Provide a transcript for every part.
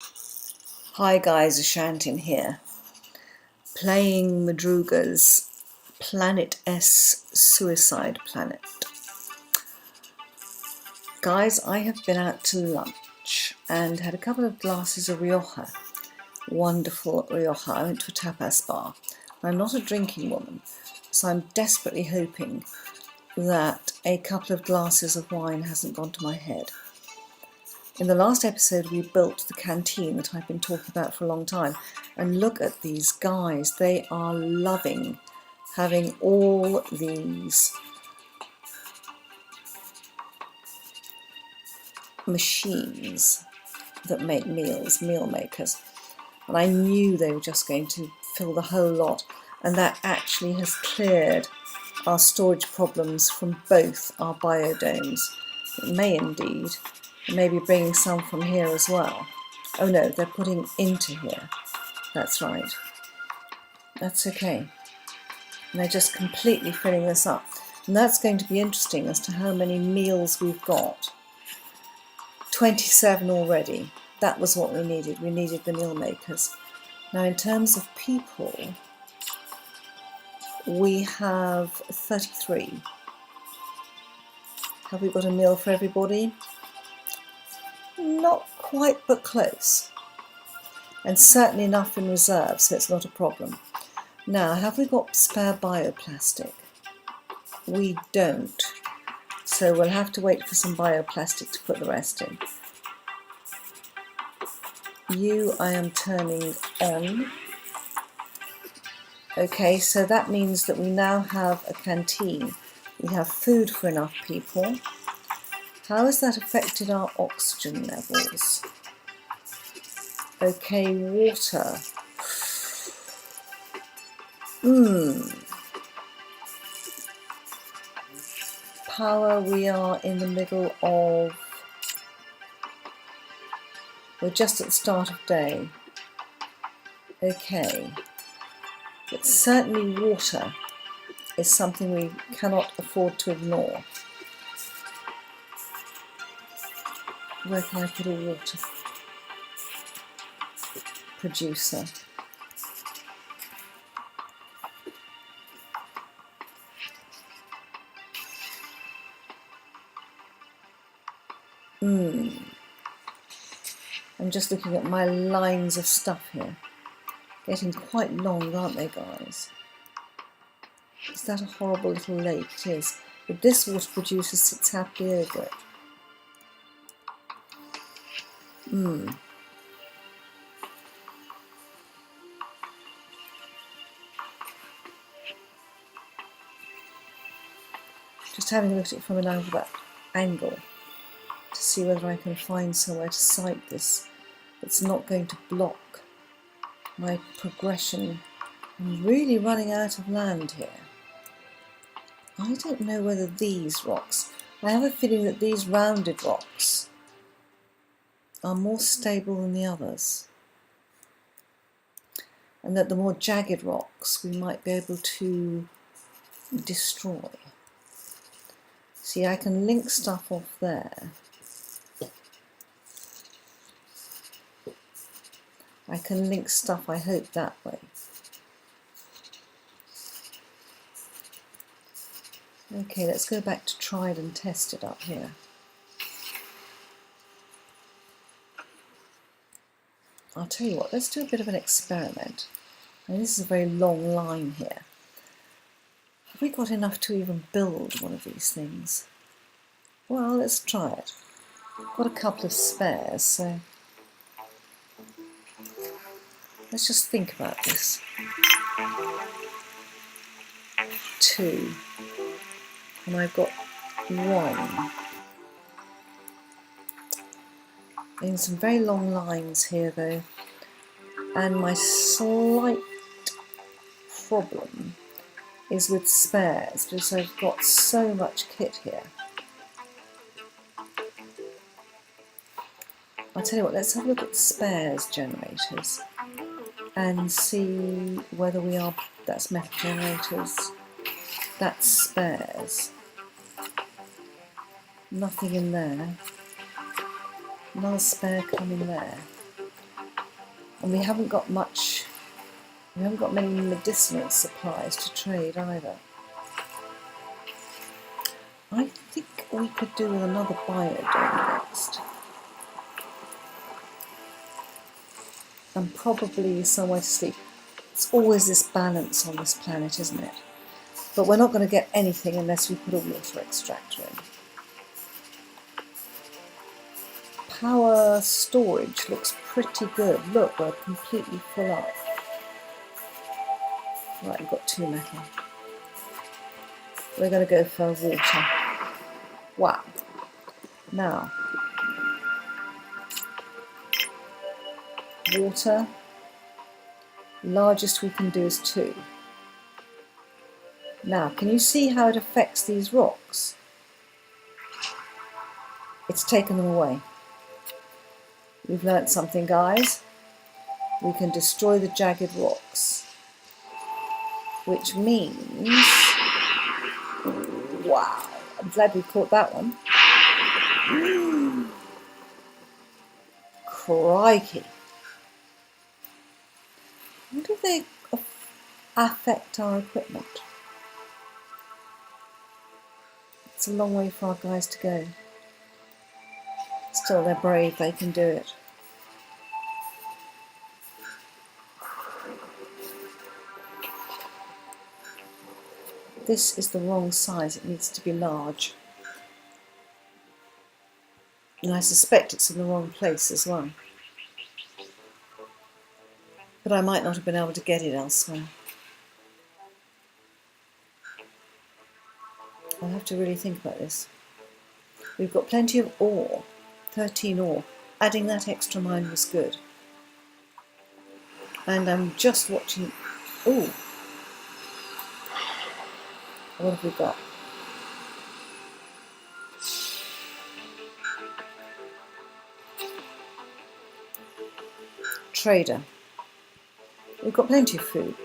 Hi guys, Ashantin here, playing Madruga's Planet S Suicide Planet. Guys, I have been out to lunch and had a couple of glasses of Rioja. Wonderful Rioja. I went to a tapas bar. I'm not a drinking woman, so I'm desperately hoping that a couple of glasses of wine hasn't gone to my head. In the last episode, we built the canteen that I've been talking about for a long time. And look at these guys. They are loving having all these machines that make meals, meal makers. And I knew they were just going to fill the whole lot. And that actually has cleared our storage problems from both our biodomes. It may indeed. Maybe bringing some from here as well. Oh no, they're putting into here. That's right. That's okay. And they're just completely filling this up. And that's going to be interesting as to how many meals we've got. 27 already. That was what we needed. We needed the meal makers. Now in terms of people, we have 33. Have we got a meal for everybody? Not quite, but close. And certainly enough in reserve, so it's not a problem. Now, have we got spare bioplastic? We don't. So we'll have to wait for some bioplastic to put the rest in. You, I am turning on. Okay, so that means that we now have a canteen. We have food for enough people. How has that affected our oxygen levels? Okay, water. Power, we are in the middle of... We're just at the start of day. Okay. But certainly water is something we cannot afford to ignore. Where can I put a water producer? I'm just looking at my lines of stuff here. Getting quite long, aren't they, guys? Is that a horrible little lake? It is. But this water producer sits happily over it. Just having a look at it from an angle to see whether I can find somewhere to site this that's not going to block my progression. I'm really running out of land here. I don't know whether these rocks... I have a feeling that these rounded rocks are more stable than the others. And that the more jagged rocks we might be able to destroy. See, I can link stuff off there. I can link stuff, I hope, that way. Okay, let's go back to tried and tested up here. I'll tell you what, let's do a bit of an experiment. And this is a very long line here. Have we got enough to even build one of these things? Well, let's try it. I've got a couple of spares, so let's just think about this. 2. And I've got 1. In some very long lines here though. And my slight problem is with spares, because I've got so much kit here. I'll tell you what, let's have a look at spares generators and see whether we are... That's metal generators. That's spares. Nothing in there. Another spare coming there. And we haven't got many medicinal supplies to trade either. I think we could do with another biodome next. And probably somewhere to sleep. It's always this balance on this planet, isn't it? But we're not going to get anything unless we put a water extractor in. Power storage looks pretty good. Look, we're completely full up. Right, we've got 2 metal. We're going to go for water. Wow. Now, water, largest we can do is 2. Now, can you see how it affects these rocks? It's taken them away. We've learnt something, guys. We can destroy the jagged rocks, which means, wow, I'm glad we caught that one. Crikey. How do they affect our equipment? It's a long way for our guys to go. Still, they're brave, they can do it. This is the wrong size, it needs to be large. And I suspect it's in the wrong place as well. But I might not have been able to get it elsewhere. I'll have to really think about this. We've got plenty of ore, 13 ore. Adding that extra mine was good. And I'm just watching... Ooh! What have we got? Trader. We've got plenty of food.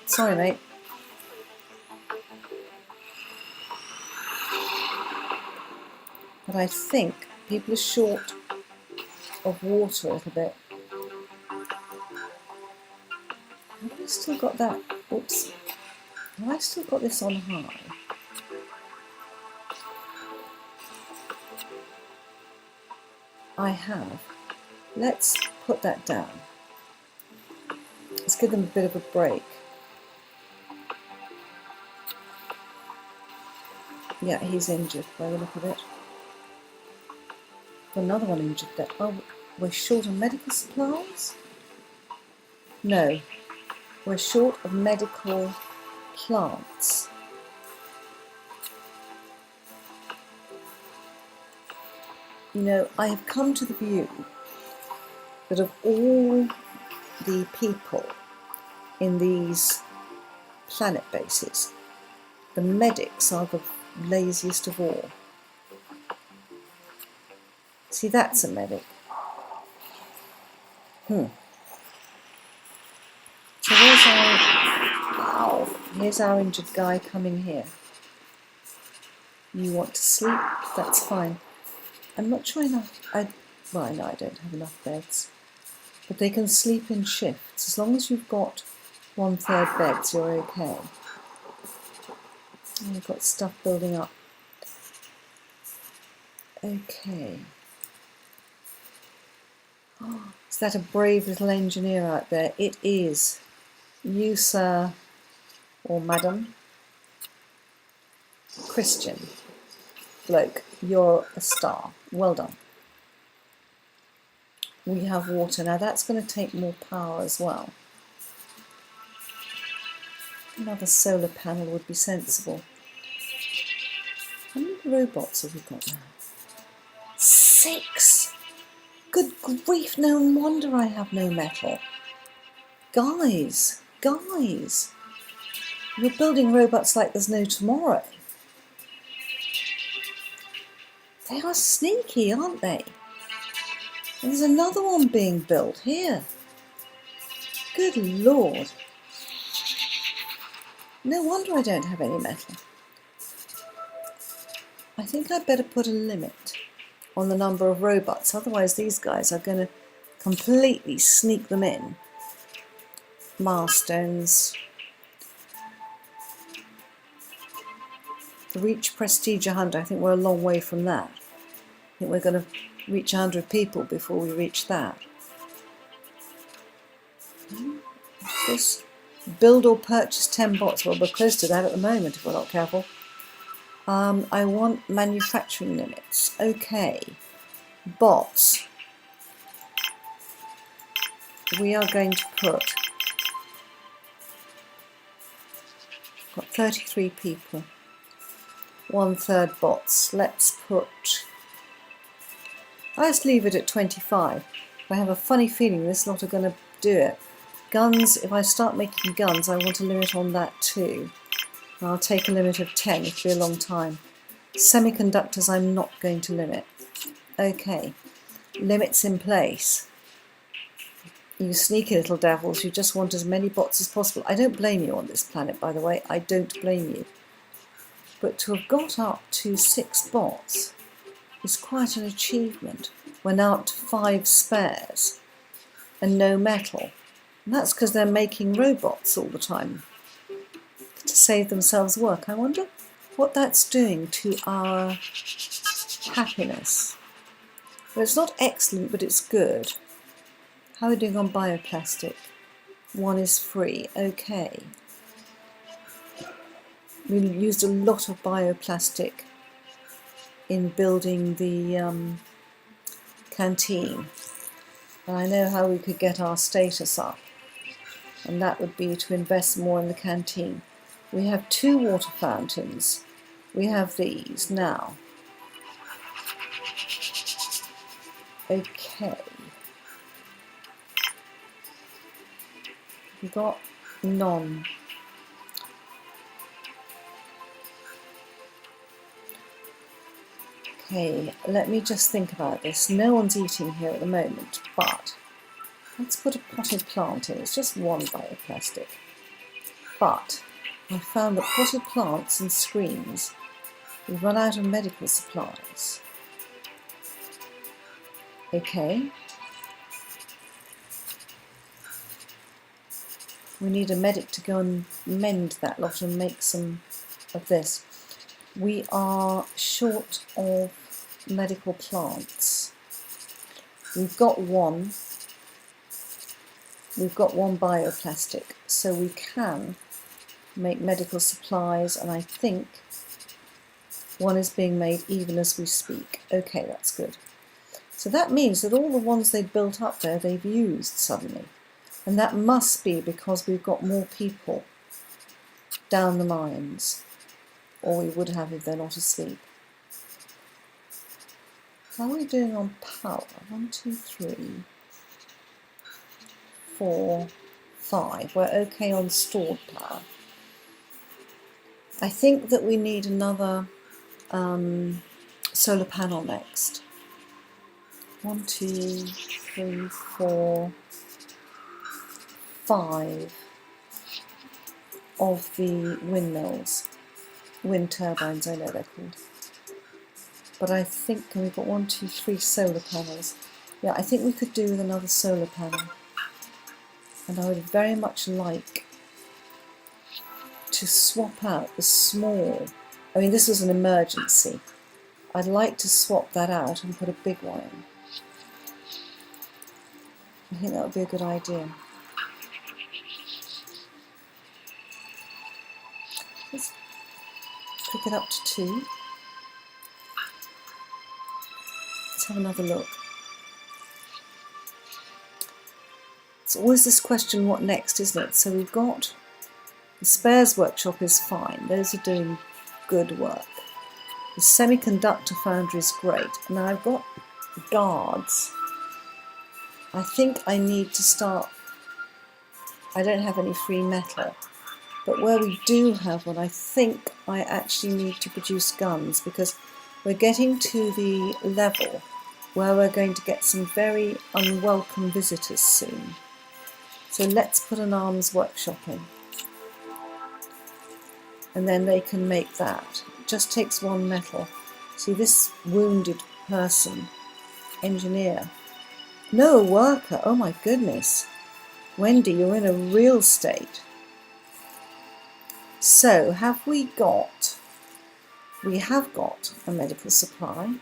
Sorry, mate. But I think people are short of water a little bit. Have I still got that? Oops. Have I still got this on high? I have. Let's put that down. Let's give them a bit of a break. Yeah, he's injured by the look of it. Got another one injured there. Oh, we're short of medical supplies? No, we're short of medical plants. You know, I have come to the view that of all the people in these planet bases, the medics are the laziest of all. See, that's a medic. So where's our... Wow, here's our injured guy coming here. You want to sleep? That's fine. I'm not sure enough... Well, no, I don't have enough beds. But they can sleep in shifts. As long as you've got 1/3 beds, you're okay. And you've got stuff building up. Okay. Oh, is that a brave little engineer out there? It is. You, sir, or madam, Christian bloke, you're a star. Well done. We have water. Now that's going to take more power as well. Another solar panel would be sensible. How many robots have we got now? 6! Good grief, no wonder I have no metal. Guys, you're building robots like there's no tomorrow. They are sneaky, aren't they? And there's another one being built here. Good Lord. No wonder I don't have any metal. I think I'd better put a limit on the number of robots, otherwise these guys are going to completely sneak them in. Milestones. Reach prestige 100. I think we're a long way from that. I think we're going to reach 100 people before we reach that. What's this? Build or purchase 10 bots. Well, we're close to that at the moment if we're not careful. I want manufacturing limits. Okay. Bots. We are going to put... Got 33 people. 1/3 bots. Let's leave it at 25. I have a funny feeling this lot are going to do it. Guns, if I start making guns, I want a limit on that too. I'll take a limit of 10, it'll be a long time. Semiconductors I'm not going to limit. Okay, limits in place. You sneaky little devils, you just want as many bots as possible. I don't blame you on this planet, by the way, I don't blame you. But to have got up to 6 bots is quite an achievement. We're now up to 5 spares and no metal. And that's because they're making robots all the time to save themselves work. I wonder what that's doing to our happiness. Well, it's not excellent, but it's good. How are we doing on bioplastic? 1 is free. Okay. We used a lot of bioplastic in building the canteen. And I know how we could get our status up. And that would be to invest more in the canteen. We have 2 water fountains. We have these now. Okay. We got none. Okay, let me just think about this. No one's eating here at the moment, but let's put a potted plant in. It's just 1 bioplastic. But I found that potted plants and screens, we've run out of medical supplies. Okay. We need a medic to go and mend that lot and make some of this. We are short of medical plants. We've got 1. We've got 1 bioplastic, so we can make medical supplies, and I think 1 is being made even as we speak. Okay, that's good. So that means that all the ones they built up there, they've used suddenly. And that must be because we've got more people down the mines, or we would have if they're not asleep. How are we doing on power? 1, 2, 3, 4, 5. We're okay on stored power. I think that we need another solar panel next. 1, 2, 3, 4, 5 of the windmills. Wind turbines, I know they're called. But I think we've got 1, 2, 3 solar panels. Yeah, I think we could do with another solar panel. And I would very much like to swap out the small, I mean this was an emergency. I'd like to swap that out and put a big one in. I think that would be a good idea. Let's pick it up to 2. Let's have another look. It's always this question, what next, isn't it? So we've got the spares workshop is fine. Those are doing good work. The semiconductor foundry is great. Now I've got guards. I think I need to start. I don't have any free metal. But where we do have one, I think I actually need to produce guns, because we're getting to the level where we're going to get some very unwelcome visitors soon. So let's put an arms workshop in. And then they can make that. It just takes 1 metal. See, this wounded person, engineer, No worker. Oh my goodness. Wendy, you're in a real state. So have we got... We have got a medical supply.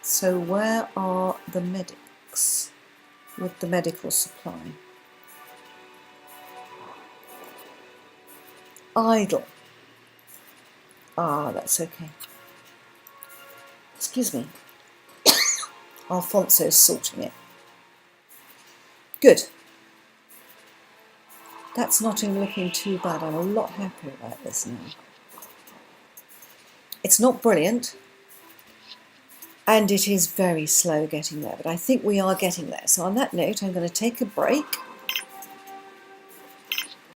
So where are the medics with the medical supply? Idle. Ah, that's okay. Excuse me. Alfonso's sorting it. Good. That's not looking too bad. I'm a lot happier about this now. It's not brilliant, and it is very slow getting there, but I think we are getting there. So on that note, I'm going to take a break